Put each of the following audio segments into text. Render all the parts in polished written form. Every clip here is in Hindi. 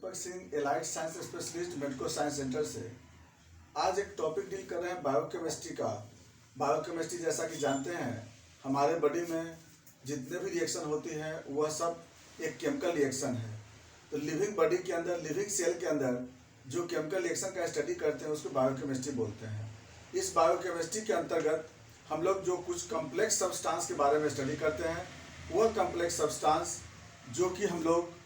दीपक Singh allied science specialist medico science centre से। आज एक टॉपिक डील कर रहे हैं बायोकेमिस्ट्री का। बायोकेमिस्ट्री जैसा कि जानते हैं हमारे बॉडी में जितने भी रिएक्शन होती हैं वह सब एक केमिकल रिएक्शन है। तो लिविंग बॉडी के अंदर, लिविंग सेल के अंदर जो केमिकल रिएक्शन का स्टडी करते हैं उसको बायोकेमिस्ट्री बोलते हैं। इस बायोकेमिस्ट्री के अंतर्गत हम लोग जो कुछ कम्प्लेक्स सब्सटेंस के बारे में स्टडी करते हैं, वह कम्प्लेक्स सब्सटेंस जो कि हम लोग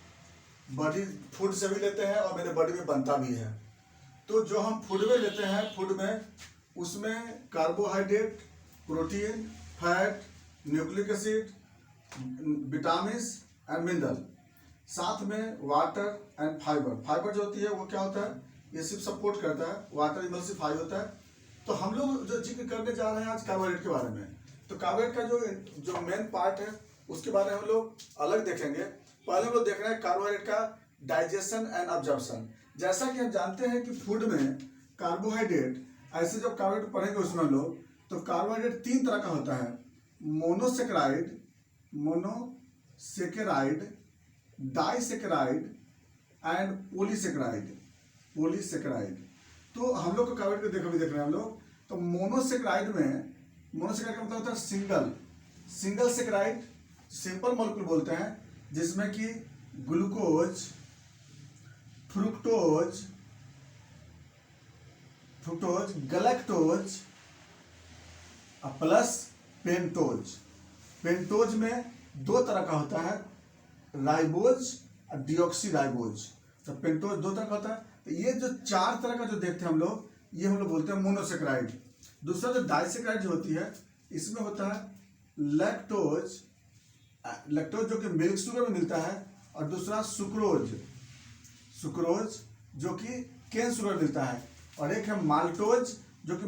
बॉडी फूड से भी लेते हैं और मेरे बॉडी में बनता भी है। तो जो हम फूड में लेते हैं, फूड में उसमें carbohydrate, protein, fat, nucleic acid, vitamin and mineral, साथ में वाटर एंड फाइबर। फाइबर जो होती है वो क्या होता है, ये सिर्फ सपोर्ट करता है, वाटर इमल्सिफाई होता है। तो हम लोग जो जिक्र करने जा रहे हैं आज कार्बोहाइड्रेट के बारे में। तो कार्बोहाइड्रेट का जो मेन पार्ट है उसके बारे में हम लोग अलग देखेंगे। पहले हम लोग देख रहे हैं कार्बोहाइड्रेट का डाइजेशन एंड अब्जॉर्प्शन। जैसा कि हम जानते हैं कि फूड में कार्बोहाइड्रेट, ऐसे जब कार्बोहाइड्रेट पढ़ेंगे उसमें हम लोग, तो कार्बोहाइड्रेट 3 तरह का होता है, मोनोसेकेराइड, डाइसेकेराइड एंड पॉलीसेकेराइड। तो हम लोग को कार्बोहाइड्रेट देख रहे हैं हम लोग। तो मोनोसेकेराइड का मतलब होता है सिंगल सेकेराइड, सिंपल मॉलिक्यूल बोलते हैं, जिसमें कि glucose, fructose, galactose plus pentose. Pentose में 2 तरह का होता है, राइबोज और डिऑक्सीराइबोज। तो पेंटोज 2 तरह का होता है। तो ये जो 4 तरह का जो देखते हैं हम लोग, ये हम लोग बोलते हैं मोनोसेकेराइड। दूसरा जो डाइसेकेराइड जो होती है, इसमें होता है लैक्टोज जो कि मिल्क शुगर में मिलता है, और दूसरा सुक्रोज जो कि केन शुगर मिलता है, और एक है माल्टोज जो कि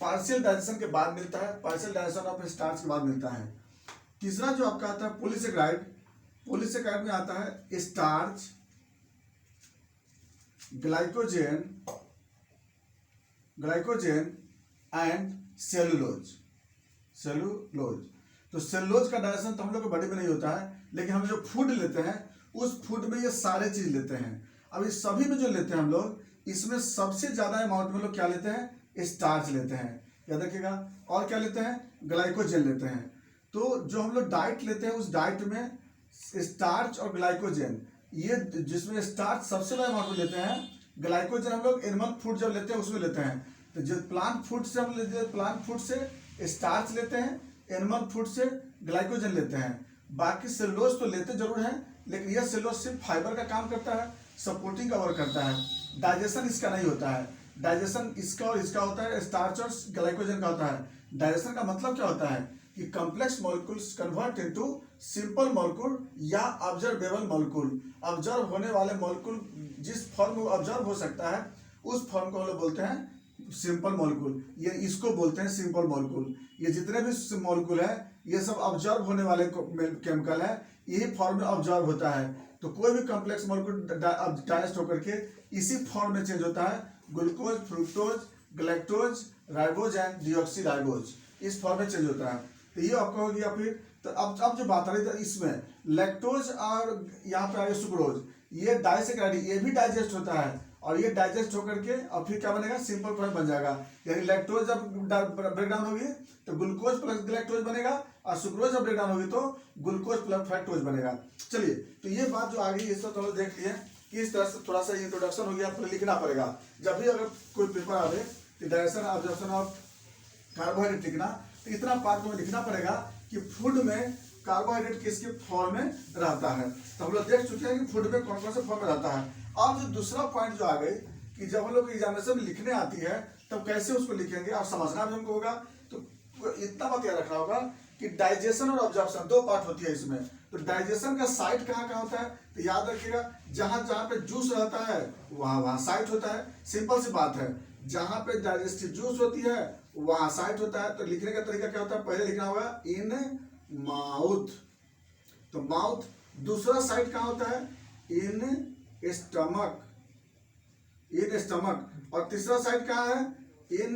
पार्शियल डाइजेशन के बाद मिलता है, पार्शियल डाइजेशन ऑफ स्टार्च के बाद मिलता है। तीसरा जो आपका आता है पॉलीसेकेराइड में आता है स्टार्च, ग्लाइकोजेन एंड सेलुलोज। तो सेलुलोज का डाइजेशन तो हम लोग के बॉडी में नहीं होता है, लेकिन हम जो फूड लेते हैं उस फूड में ये सारे चीज लेते हैं। अब इस सभी में जो लेते हैं हम लोग, इसमें सबसे ज्यादा अमाउंट में लोग क्या लेते हैं, स्टार्च लेते हैं, याद रखिएगा। और क्या लेते हैं, ग्लाइकोजेन लेते हैं। तो जो हम लोग डाइट लेते हैं उस डाइट में स्टार्च और ग्लाइकोजेन, ये जिसमें स्टार्च सबसे बड़ा अमाउंट में लेते हैं, ग्लाइकोजेन हम लोग एनिमल फूड जब लेते हैं उसमें लेते हैं। तो जो प्लांट फूड से हम लेते हैं, प्लांट फूड से स्टार्च लेते हैं, एनिमल फूड से ग्लाइकोजन लेते हैं। बाकी सेलुलोज तो लेते जरूर हैं, लेकिन यह सेलुलोज सिर्फ फाइबर का काम करता है, सपोर्टिंग का वर्क करता है। डाइजेशन इसका नहीं होता है। डाइजेशन इसका और इसका होता है, स्टार्च और ग्लाइकोजन का होता है। डाइजेशन का मतलब क्या होता है कि complex molecules convert into simple molecule या ऑब्जर्वेबल मॉलिक्यूल। ऑब्जर्व होने वाले मॉलिक्यूल जिस फॉर्म में ऑब्जर्व हो सकता है उस फॉर्म को हम लोग बोलते हैं सिंपल मॉलिक्यूल। ये इसको बोलते हैं सिंपल मॉलिक्यूल। ये जितने भी मॉलिक्यूल है ये सब ऑब्जर्व होने वाले केमिकल है, यही फॉर्म में ऑब्जर्व होता है। तो कोई भी कॉम्प्लेक्स मॉलिक्यूल डाइजेस्ट होकर के इसी फॉर्म में चेंज होता है, glucose, fructose, galactose, ribose and deoxyribose, इस फॉर्म में चेंज होता है। तो ये आपका हो गया। फिर तो अब जो बात आ रही थी इसमें लैक्टोज और यहाँ पे आ गया सुक्रोज, ये डाइसेकेराइड, ये भी डाइजेस्ट होता है, और ये डाइजेस्ट होकर के और फिर क्या बनेगा, सिंपल फॉर्म बन जाएगा। यानी लैक्टोज जब ब्रेकडाउन होगी तो ग्लूकोज प्लस गैलेक्टोज बनेगा, और सुक्रोज जब ब्रेकडाउन होगी तो ग्लूकोज प्लस फ्रक्टोज बनेगा। चलिए, तो ये बात जो आ गई इस तो देख लिए कि इस तरह से थोड़ा सा इंट्रोडक्शन हो गया। आपको लिखना पड़ेगा जब भी अगर कोई पेपर आवे कि डाइजेशन ऑब्जर्प्शन ऑफ कार्बोहाइड्रेट लिखना, तो इतना पार्ट में लिखना पड़ेगा कि फूड में कार्बोहाइड्रेट किसके फॉर्म में रहता है। तो हम लोग देख चुके हैं कि फूड में कौन कौन से फॉर्म में रहता है। अब जो दूसरा पॉइंट जो आ गई कि जब हम लोग एग्जामिनेशन में लिखने आती है तब कैसे उसको लिखेंगे और समझना भी हमको होगा। तो इतना बात याद रखना होगा कि डाइजेशन और ऑब्जर्प्शन 2 पार्ट होती है इसमें। तो डाइजेशन का साइट कहाँ होता है, तो याद रखिएगा जहां पे जूस रहता है वहां साइट होता है। सिंपल सी बात है, जहां पे डाइजेस्टिव जूस होती है वहां साइट होता है। तो लिखने का तरीका क्या होता है, पहले लिखना होगा इन माउथ, तो माउथ। दूसरा साइट कहाँ होता है, इन स्टमक, और तीसरा साइट कहाँ है, इन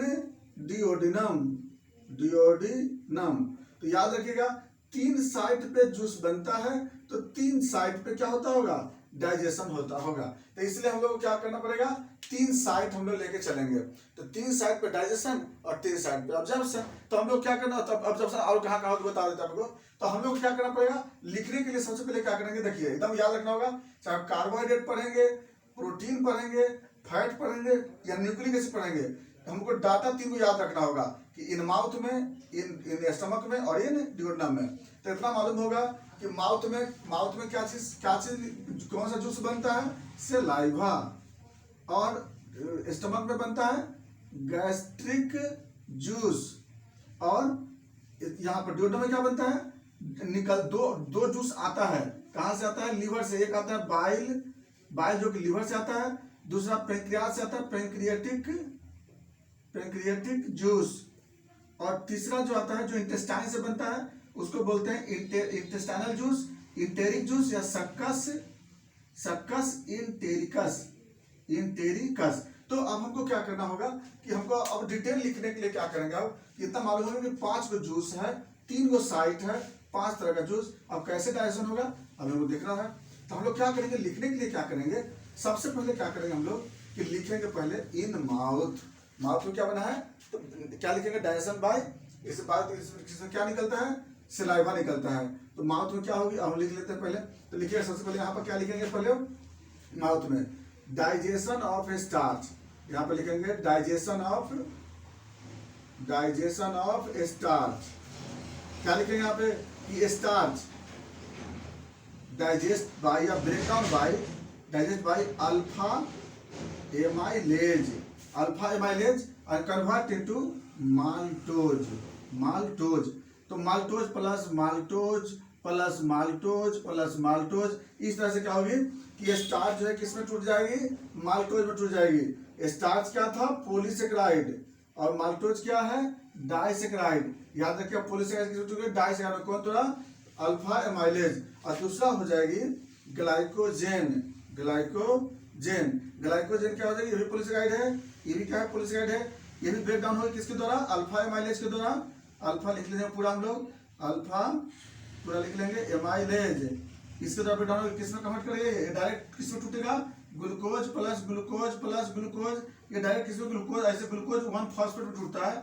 डिओडिनम। तो याद रखिएगा 3 साइट पे जूस बनता है, तो 3 साइट पे क्या होता होगा, डाइजेशन होता होगा। तो इसलिए हम लोग को क्या करना पड़ेगा, 3 साइट हम लोग लेके चलेंगे। तो 3 साइट पे डाइजेशन और 3 साइट पे ऑब्जर्वेशन। तो हम लोग क्या करना होता है ऑब्जर्वेशन, और कहाँ कहाँ बता देता है आपको। तो हम लोग क्या करना पड़ेगा, लिखने के लिए सबसे पहले क्या करेंगे, देखिए एकदम याद रखना होगा, चाहे कार्बोहाइड्रेट पढ़ेंगे, प्रोटीन पढ़ेंगे, फैट पढ़ेंगे या न्यूक्लिक एसिड पढ़ेंगे, हमको डाटा 3 को याद रखना होगा कि इन माउथ में, इन स्टमक में और इन ड्यूोडेनम में। तो इतना मालूम होगा कि माउथ में क्या चीज कौन सा जूस बनता है, सलाइवा, और स्टमक में बनता है गैस्ट्रिक जूस, और यहाँ पर ड्यूोडेनम में क्या बनता है, दो जूस आता है। कहाँ से आता है, लीवर से। एक आता है बाइल जो कि लीवर से आता है, दूसरा पेंक्रियाज से आता है, पेंक्रियाटिक जूस, और तीसरा जो आता है जो इंटेस्टाइन से बनता है उसको बोलते हैं इंटेस्टाइनल जूस, इंटेरिक जूस या सक्कस इंटेरिकस। तो अब हमको क्या करना होगा कि हमको अब डिटेल लिखने के लिए क्या करेंगे, अब इतना मालूम होगा कि 5 गो जूस है, 3 गो साइट है, 5 तरह का जूस। अब कैसे डाइजेशन होगा अब हमको देखना है। तो हम लोग क्या करेंगे, लिखने के लिए क्या करेंगे, सबसे पहले क्या करेंगे हम लोग कि लिखेंगे पहले इन माउथ में क्या बना है, तो क्या लिखेंगे, डाइजेशन बाय, इस बात इसमें क्या निकलता है, सलाइवा निकलता है। तो माउथ में क्या होगी, हम लिख लेते हैं पहले। तो लिखिए सबसे पहले यहाँ पर क्या लिखेंगे, पहले माउथ में डाइजेशन ऑफ स्टार्च, यहाँ पे लिखेंगे डाइजेशन ऑफ स्टार्च। क्या लिखेंगे यहाँ पे कि स्टार्च डाइजेस्ट बाय या break down by, digest by alpha amylase और कन्वर्ट इनटू माल्टोज। तो माल्टोज प्लस माल्टोज इस तरह से क्या होगी कि स्टार्च जो है किसमें टूट जाएगी, माल्टोज में टूट जाएगी। स्टार्च क्या था, पॉलीसेकेराइड, और माल्टोज क्या है, डाइसेकेराइड। याद रखिए पॉलीसेकेराइड किसमें टूट गई, डाइसेकेराइड। कौन टूटा, अल्फा एमाइलेज। और दूसरा हो जाएगी ग्लाइकोजेन क्या हो जाएगी, ये भी पॉलीसेकेराइड है, ये भी क्या है, पॉलीसेकेराइड है। ये भी ब्रेक डाउन होगी किसके द्वारा, अल्फा एमाइलेज के द्वारा। अल्फा लिख लेंगे पूरा, हम लोग अल्फा पूरा लिख लेंगे, एमाइलेज इसके द्वारा ब्रेक डाउन होगी, किसमें कन्वर्ट करेंगे, डायरेक्ट किसमें टूटेगा, ग्लूकोज प्लस ग्लूकोज। ये डायरेक्ट किसमें, ग्लूकोज, ऐसे ग्लूकोज 1 फॉस्फेट में टूटता है,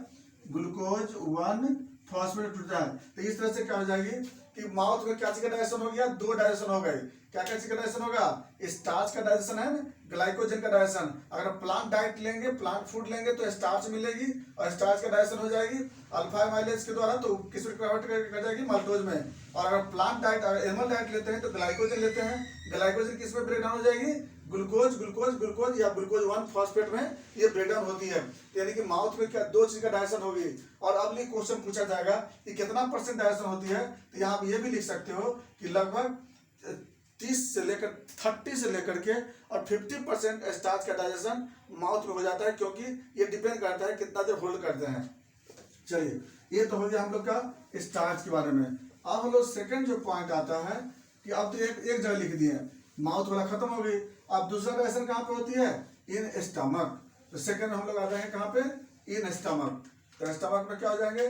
ग्लूकोज 1 फॉस्फेट में टूटता है। तो इस तरह से क्या हो जाएगी कि माउथ में क्या चीज का डाइजेशन हो गया, 2 डाइजेशन हो गए। क्या चीज का डाइजेशन होगा, स्टार्च का डाइजेशन है, ग्लाइकोजन का डाइजेशन। अगर प्लांट डाइट लेंगे, प्लांट फूड लेंगे तो स्टार्च मिलेगी और स्टार्च का डाइजेशन हो जाएगी अल्फा एमाइलेज के द्वारा, तो किस में कन्वर्ट कर जाएगी, माल्टोज में। और अगर प्लांट डाइट, अगर एनिमल डाइट लेते हैं तो ग्लाइकोजन लेते हैं, ग्लाइकोजन किस में ब्रेक डाउन हो जाएगी, ग्लूकोज या ग्लूकोज 1 फॉस्फेट में ये ब्रेक डाउन होती है। यानी कि माउथ में क्या 2 चीज का डाइजेशन होगी। और अब ये क्वेश्चन पूछा जाएगा कि कितना % डाइजेशन होती है, तो यहाँ आप ये भी लिख सकते हो कि लगभग 30 से लेकर के और 50% स्टार्च का डाइजेशन माउथ में हो जाता है, क्योंकि ये डिपेंड करता है कितना देर होल्ड करते हैं। चलिए ये तो हो गया हम लोग का स्टार्च के बारे में। अब हम लोग सेकंड जो पॉइंट आता है कि अब तो एक जगह लिख दिए, माउथ वाला खत्म हो गई। अब दूसरा डाइजेशन कहाँ पे होती है, इन स्टमक। तो सेकंड हम लोग आ जाएंगे कहाँ पे, इन स्टमक। तो स्टमक में क्या हो जाएंगे,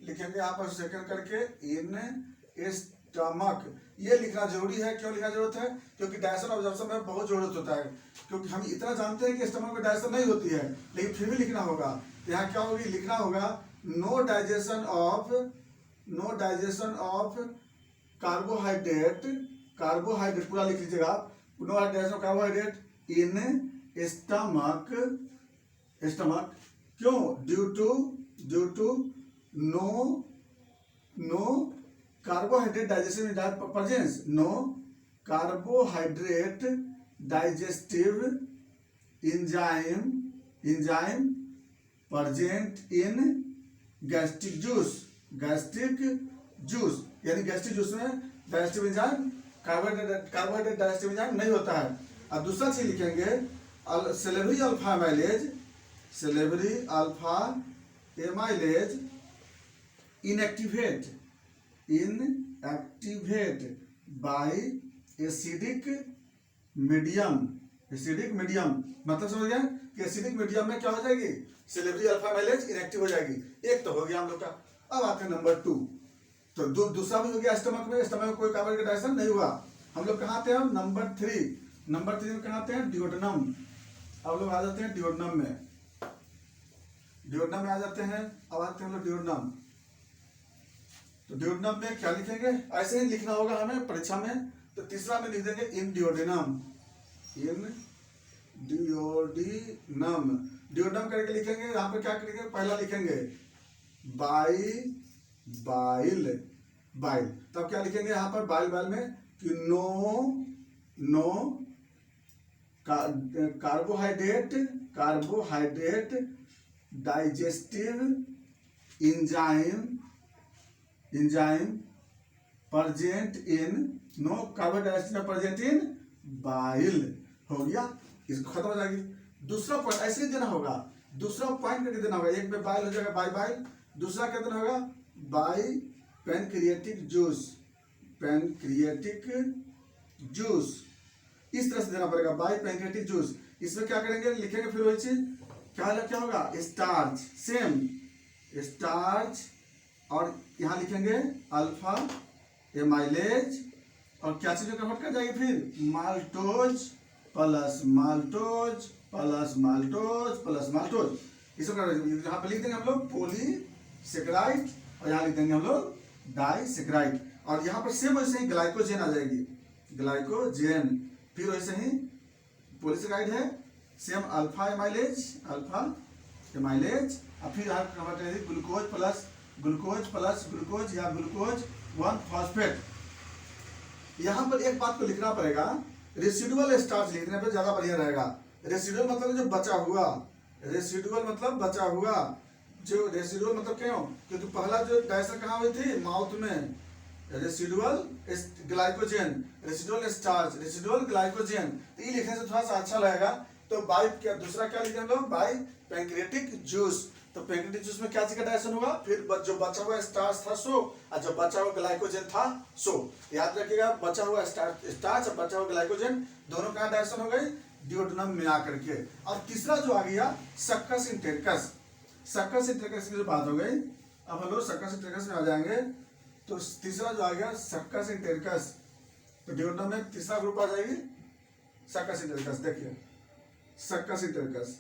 लिखेंगे यहाँ पर सेकंड करके इन स्टमक। ये लिखना जरूरी है, क्यों लिखना जरूरत है, क्योंकि डाइजेशन ऑब्जर्वेशन में बहुत जरूरत होता है। क्योंकि हम इतना जानते हैं कि स्टमक में डाइजेशन नहीं होती है, लेकिन फिर भी लिखना होगा। यहाँ क्या होगी, लिखना होगा नो डाइजेशन ऑफ कार्बोहाइड्रेट पूरा लिख लीजिएगा आप, no digestion of carbohydrate in stomach. क्यों, due to no carbohydrate digestion presence, no carbohydrate digestive enzyme present in gastric juice. यानी गैस्ट्रिक जूस में digestive enzyme, carbohydrate digestive enzyme नहीं होता है। अब दूसरा चीज लिखेंगे salivary alpha amylase inactivate by acidic medium. मतलब समझ गया कि एसिडिक मीडियम में क्या हो जाएगी, सेलेब्री अल्फा एमाइलेज इनएक्टिव हो जाएगी। एक तो हो गया हम लोग का। अब आते हैं नंबर 2। तो दूसरा भी हो गया स्टमक में कोई कार्बोहाइड्रेट डाइजेशन नहीं हुआ। हम लोग कहाँ थे, हम नंबर 3। नंबर 3 में कहाँ आते हैं, डिओडनम। अब लोग आ जाते हैं डिओडनम में, डिओडनम में आ जाते हैं। अब आते हैं हम लोग डिओडनम। तो डिओडनम में क्या लिखेंगे, ऐसे ही लिखना होगा हमें परीक्षा में। तो तीसरा में लिख देंगे इन डिओडिनम, इन डिओडिनम। डिओडिनम करके लिखेंगे, यहाँ पे क्या करेंगे, पहला लिखेंगे बाई बाइल, बाइल। तब क्या लिखेंगे यहाँ पर बाइल, बाइल में कि no carbohydrate, carbohydrate digestive enzyme, enzyme present in, no carbohydrate present in bile. हो गया, इसको खत्म हो जाएगी। दूसरा पॉइंट ऐसे ही देना होगा, दूसरा पॉइंट करके देना होगा। एक में बाइल हो जाएगा, बाई बाइल। दूसरा क्या देना होगा, by pancreatic juice, pancreatic juice, इस तरह से देना पड़ेगा, बाई पैनक्रियाटिक जूस। इसमें क्या करेंगे, लिखेंगे फिर वही चीज, क्या होगा, स्टार्च, सेम स्टार्च। और यहाँ लिखेंगे अल्फा एमाइलेज, और क्या चीज कन्वर्ट कर जाएगी फिर, maltose plus maltose plus maltose plus maltose. इसको यहाँ पे लिख देंगे हम लोग पॉलीसेकेराइड, और यहाँ लिख देंगे हम लोग डाइसेकेराइड। और यहाँ पर सेम वैसे ही ग्लाइकोजेन आ जाएगी, ग्लाइकोजेन। फिर वैसे ही पॉलीसेकेराइड है, same alpha amylase, alpha amylase. और फिर यहाँ कन्वर्ट करेंगे ग्लूकोज प्लस ग्लूकोज या ग्लूकोज 1 फॉस्फेट। यहाँ पर एक बात को लिखना पड़ेगा, रेसिडुअल स्टार्च लिखने पर ज्यादा बढ़िया रहेगा। रेसिडुअल मतलब जो बचा हुआ, रेसिडुअल मतलब बचा हुआ, जो रेसिडुअल मतलब क्यों, क्योंकि पहला जो डाइजेशन कहाँ हुई थी, माउथ में। Residual glycogen, residual starch, residual glycogen, तो ये लिखने से थोड़ा सा अच्छा लगेगा। तो बाई क्या, दूसरा क्या लिखे हम लोग, बाई पैंक्रियाटिक जूस। तो पैंक्रियाटिक जूस में क्या चीज का डाइजेशन होगा, फिर जो बचा हुआ स्टार्च था सो, और जो बचा हुआ ग्लाइकोजेन था सो। याद रखिएगा, बचा हुआ स्टार्च और बचा हुआ ग्लाइकोजेन दोनों का डाइजेशन हो गई डिओडिनम में आकर के। और तीसरा जो आ गया सक्कस इंटेरिकस, सक्कस इंटेरिकस की जो बात हो गई, अब हम लोग सक्कस इंटेरिकस में आ जाएंगे। तो तीसरा जो आ गया सक्कस इंटेरिकस, तो डिओडिनम में तीसरा ग्रुप आ जाएगी सक्कस इंटेरिकस। देखिए सक्कस इंटेरिकस,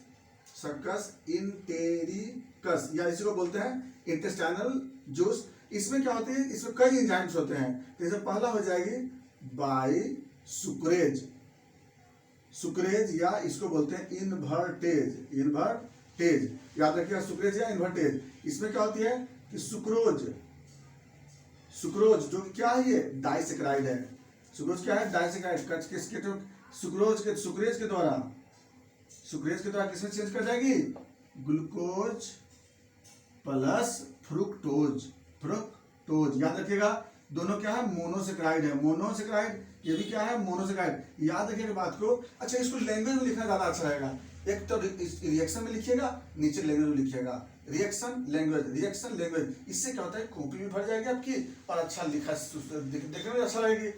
सक्कस इंटेरिकस, या इसी को बोलते हैं इंटेस्टाइनल जूस। इसमें क्या होती है, इसमें कई एंजाइम्स होते हैं। तो इसमें पहला हो जाएगी बाई सुक्रेज, सुक्रेज, या इसको बोलते हैं इन्वर्टेज, इन्वर्टेज। याद रखिएगा सुक्रेज या इन्वर्टेज। इसमें क्या होती है कि सुक्रोज, सुक्रोज जो क्या है, ये डाइसेकेराइड है। सुक्रोज क्या है, डाइसेकेराइड। किसके, सुक्रेज के द्वारा, सुक्रेज के द्वारा किसमें चेंज कर जाएगी, ग्लूकोज प्लस फ्रुक्टोज, फ्रुक्टोज। याद रखिएगा दोनों क्या है, मोनोसेकेराइड है, मोनोसेकेराइड। ये भी क्या है, मोनोसेकेराइड। याद रखिएगा बात को। अच्छा, इसको लैंग्वेज में लिखना ज्यादा अच्छा रहेगा। एक तो रिएक्शन में लिखिएगा, नीचे लैंग्वेज में लिखिएगा, रिएक्शन लैंग्वेज, रिएक्शन लैंग्वेज। इससे क्या होता है, कॉपी भी भर जाएगी आपकी, और अच्छा लिखा, देखने में अच्छा लगेगी।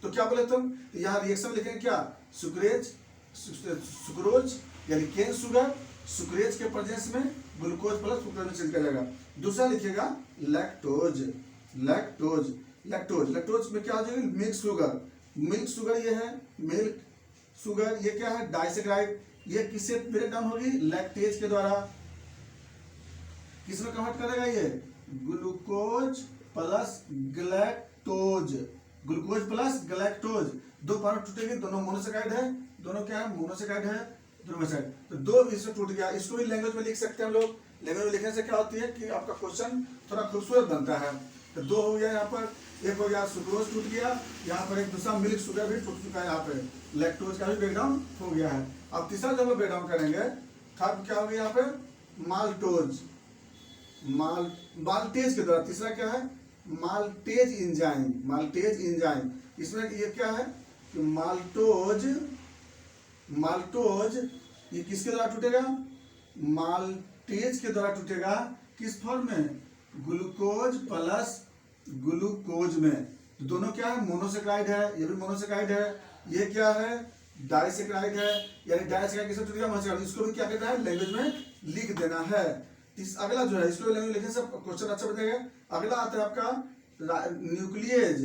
तो क्या बोले तुम, यहाँ रिएक्शन में लिखेंगे क्या, सुक्रेज, सुक्रोज यानी केन शुगर, सुक्रेज के प्रेजेंस में ग्लूकोज प्लस फ्रुक्टोज में चेंज कर जाएगा। दूसरा लिखिएगा लैक्टोज, लैक्टोज, लैक्टोज, लैक्टोज में क्या हो जाएगी, मिल्क शुगर, मिल्क शुगर ये है, मिल्क शुगर ये क्या है, डाइसेकेराइड। ये किससे ब्रेक डाउन होगी, लैक्टेज के द्वारा। किसमें कन्वर्ट करेगा ये, glucose plus galactose, glucose plus galactose. दो पार्ट टूटेगी, दोनों मोनोसेकेराइड है, दोनों क्या है, मोनोसेकेराइड है, दोनों में साइड। तो दो इससे टूट गया। इसको भी लैंग्वेज में लिख सकते हैं हम लोग। लैंग्वेज में लिखने से क्या होती है कि आपका क्वेश्चन थोड़ा खूबसूरत बनता है। तो दो हो गया, यहाँ पर एक हो गया सुक्रोज टूट गया, यहाँ पर एक दूसरा मिल्क शुगर भी टूट चुका है, यहाँ पे लैक्टोज का भी ब्रेकडाउन हो गया है। अब तीसरा जब हम ब्रेकडाउन करेंगे, थर्ड क्या हो गया यहाँ पे, माल्टोज, माल्टेज के द्वारा। तीसरा क्या है, माल्टेज इंजाइम, माल्टेज इंजाइम। इसमें ये क्या है कि माल्टोज, माल्टोज ये किसके द्वारा टूटेगा, माल्टेज के द्वारा टूटेगा। किस फॉर्म में, ग्लूकोज प्लस ग्लूकोज में। दोनों क्या है, मोनोसेकेराइड है, ये भी मोनोसेकेराइड है, ये क्या है, डाइसेकेराइड है। यानी डाइसेकेराइड किससे टूटेगा, मोनोसेकेराइड। इसको भी क्या कहता है, लैंग्वेज में लिख देना है। अगला जो है, इसको लैंग्वेज लिखने से क्वेश्चन अच्छा बनेगा। अगला आता है आपका न्यूक्लियेज,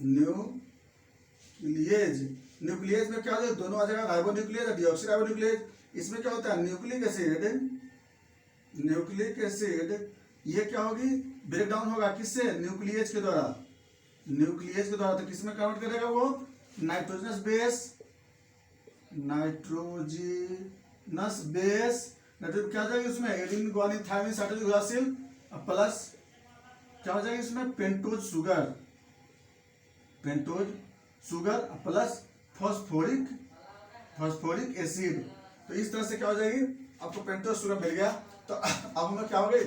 न्यूक्लियेज, न्यूक्लियस में क्या हो जाएगा, दोनों आ जाएगा, राइबोन्यूक्लियस और डीऑक्सी इसमें क्या होता है, न्यूक्लिक एसिड ये क्या होगी, ब्रेक डाउन होगा किससे, न्यूक्लियस के द्वारा, तो किसमें कन्वर्ट करेगा वो, नाइट्रोजनस बेस नाइट्रोजन क्या हो जाएगी उसमें, Adin guanine thymine cytosine uracil plus क्या हो जाएगी इसमें, pentose sugar plus phosphoric acid. तो इस तरह से क्या हो जाएगी, आपको पेंटोज शुगर मिल गया। तो अब हमें क्या हो गई,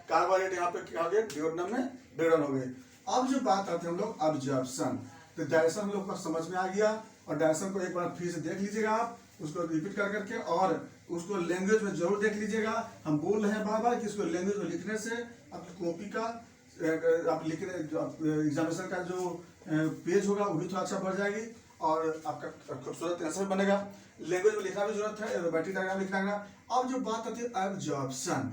कार्बोहाइड्रेट यहाँ पे क्या हो गया, डिओडीनम में ब्रेकडाउन हो गए। अब जो बात आती है हम लोग ऑब्जॉर्प्शन, तो डायरेक्शन हम लोग को समझ में आ गया, और डायरेक्शन को एक बार फिर से देख लीजिएगा आप, उसको रिपीट कर करके, और उसको लैंग्वेज में जरूर देख लीजिएगा। हम बोल रहे हैं बार बार कि इसको लैंग्वेज में लिखने से आपकी कॉपी का आप लिखने एग्जामिनेशन का जो पेज होगा वो भी थोड़ा अच्छा बढ़ जाएगी, और आपका खूबसूरत आंसर बनेगा। लैंग्वेज में लिखना भी जरूरत है, एरोमेटिक डायग्राम लिखना है। अब जो बात आती है ऑब्जॉर्प्शन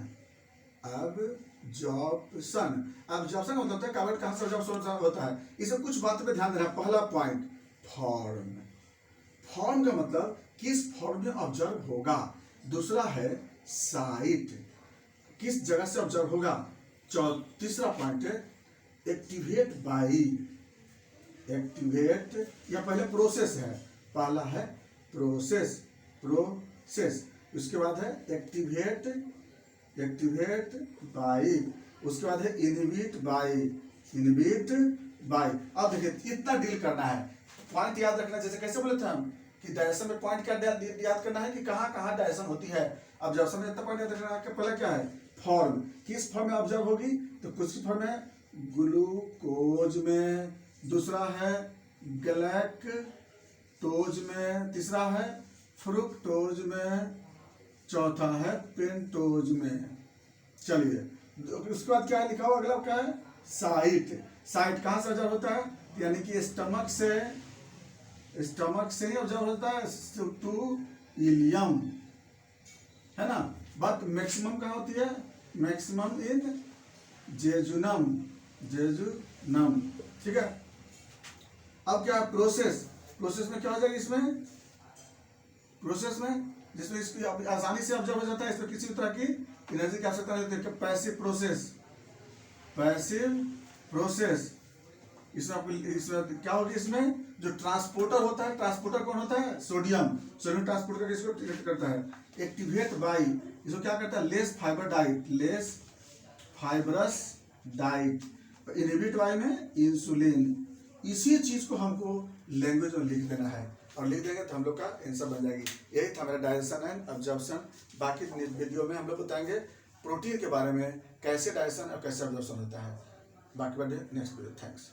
का मतलब है कार्बन कहाँ से ऑब्जॉर्प्शन होता है। इसमें कुछ बातों पे ध्यान देना। पहला पॉइंट, फॉर्म का मतलब किस फॉर्म में ऑब्जर्व होगा। दूसरा है साइट, किस जगह से ऑब्जर्व होगा। तीसरा पॉइंट है एक्टिवेट बाई, या पहले प्रोसेस है, पहला है प्रोसेस, उसके बाद है एक्टिवेट बाई, उसके बाद है इनहिबिट बाई। अब देखिए इतना डील करना है, पॉइंट याद रखना। जैसे कैसे बोले थे हम कि डायरेक्शन में पॉइंट क्या याद करना है कि कहाँ डायरेक्शन होती है। अब डायरेक्शन में इतना पॉइंट याद रखना है। पहले क्या है, फॉर्म, किस फॉर्म में ऑब्जर्व होगी, तो कुछ की फॉर्म है ग्लूकोज में, दूसरा है गैलेक्टोज में, तीसरा है फ्रुक्टोज में, चौथा है पेंटोज में। चलिए उसके बाद क्या है लिखा हुआ, अगला क्या है साइट कहाँ से ऑब्जर्व होता है, यानी कि स्टमक से नहीं ऑब्जर्व होता है, टू इलियम है ना। बट मैक्सिमम कहाँ होती है, मैक्सिमम इन जेजुनम, ठीक है। अब क्या है प्रोसेस में क्या हो जाएगा, इसमें प्रोसेस में जिसमें इसकी आसानी से ऑब्जर्व हो जाता है, इसमें किसी भी तरह की एनर्जी की आवश्यकता नहीं होती है। पैसिव प्रोसेस इसमें क्या होगी, इसमें जो ट्रांसपोर्टर होता है, ट्रांसपोर्टर कौन होता है, सोडियम ट्रांसपोर्टर करके इसको एक्टिवेट करता है। एक्टिवेट बाई, इसको क्या करता है, less fibrous diet. Inhibit by में इंसुलिन। इसी चीज को हमको लैंग्वेज में लिख देना है, और लिख देंगे तो हम लोग का आंसर बन जाएगी। यही था मेरा डायरेक्शन एंड ऑब्जर्प्शन। बाकी वीडियो में हम लोग बताएंगे प्रोटीन के बारे में, कैसे डायरेक्शन और कैसे ऑब्जर्प्शन होता है। बाकी बात नेक्स्ट वीडियो। थैंक्स।